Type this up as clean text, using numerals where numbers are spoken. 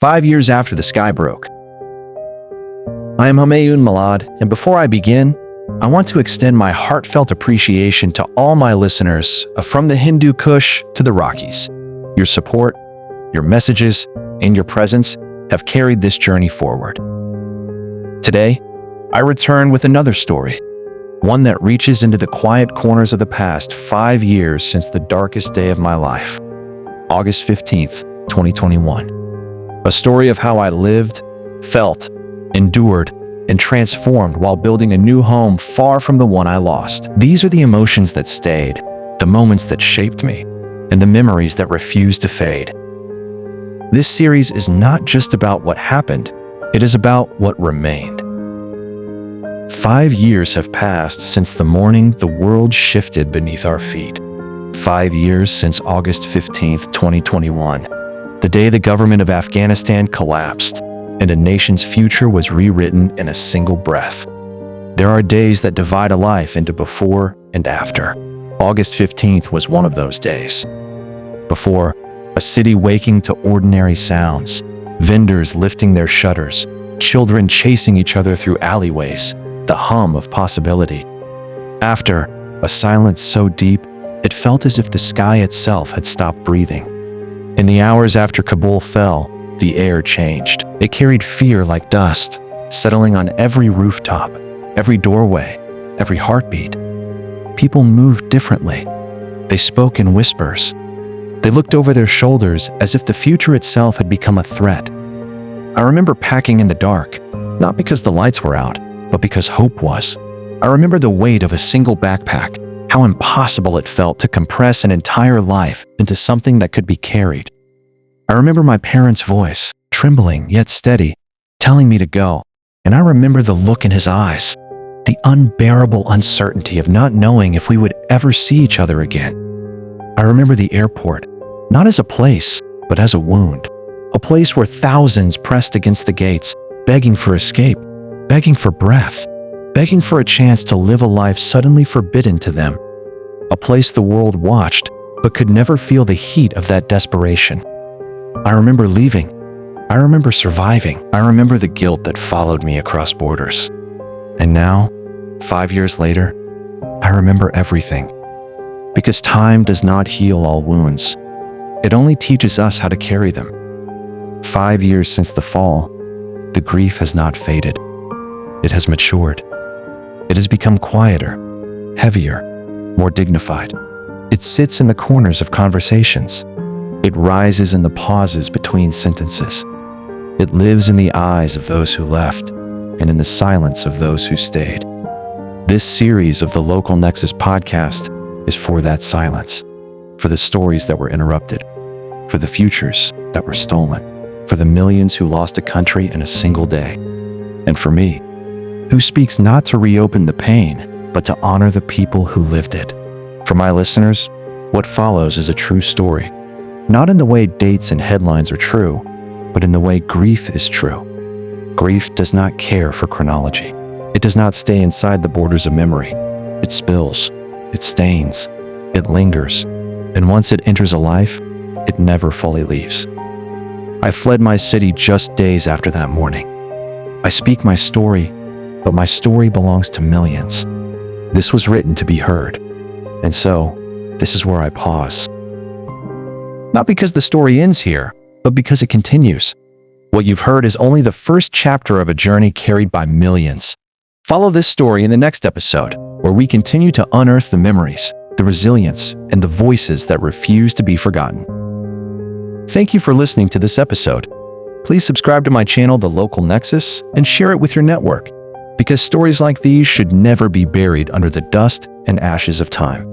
5 years after the sky broke. I am Homeland Malad, and before I begin, I want to extend my heartfelt appreciation to all my listeners from the Hindu Kush to the Rockies. Your support, your messages, and your presence have carried this journey forward. Today, I return with another story, one that reaches into the quiet corners of the past 5 years since the darkest day of my life, August 15th, 2021. A story of how I lived, felt, endured, and transformed while building a new home far from the one I lost. These are the emotions that stayed, the moments that shaped me, and the memories that refused to fade. This series is not just about what happened, it is about what remained. 5 years have passed since the morning the world shifted beneath our feet. 5 years since August 15th, 2021, the day the government of Afghanistan collapsed and a nation's future was rewritten in a single breath. There are days that divide a life into before and after. August 15th was one of those days. Before, a city waking to ordinary sounds, vendors lifting their shutters, children chasing each other through alleyways, the hum of possibility. After, a silence so deep, it felt as if the sky itself had stopped breathing. In the hours after Kabul fell, the air changed. It carried fear like dust, settling on every rooftop, every doorway, every heartbeat. People moved differently. They spoke in whispers. They looked over their shoulders as if the future itself had become a threat. I remember packing in the dark, not because the lights were out, but because hope was. I remember the weight of a single backpack, how impossible it felt to compress an entire life into something that could be carried. I remember my parents' voice, trembling yet steady, telling me to go, and I remember the look in his eyes, the unbearable uncertainty of not knowing if we would ever see each other again. I remember the airport, not as a place, but as a wound, a place where thousands pressed against the gates, begging for escape, begging for breath, begging for a chance to live a life suddenly forbidden to them. A place the world watched, but could never feel the heat of that desperation. I remember leaving. I remember surviving. I remember the guilt that followed me across borders. And now, 5 years later, I remember everything. Because time does not heal all wounds. It only teaches us how to carry them. 5 years since the fall, the grief has not faded. It has matured. It has become quieter, heavier, more dignified. It sits in the corners of conversations. It rises in the pauses between sentences. It lives in the eyes of those who left and in the silence of those who stayed. This series of the Local Nexus podcast is for that silence, for the stories that were interrupted, for the futures that were stolen, for the millions who lost a country in a single day, and for me, who speaks not to reopen the pain, but to honor the people who lived it. For my listeners, what follows is a true story. Not in the way dates and headlines are true, but in the way grief is true. Grief does not care for chronology. It does not stay inside the borders of memory. It spills, it stains, it lingers, and once it enters a life, it never fully leaves. I fled my city just days after that morning. I speak my story, but my story belongs to millions. This was written to be heard, and so, this is where I pause. Not because the story ends here, but because it continues. What you've heard is only the first chapter of a journey carried by millions. Follow this story in the next episode, where we continue to unearth the memories, the resilience, and the voices that refuse to be forgotten. Thank you for listening to this episode. Please subscribe to my channel, The Local Nexus, and share it with your network, because stories like these should never be buried under the dust and ashes of time.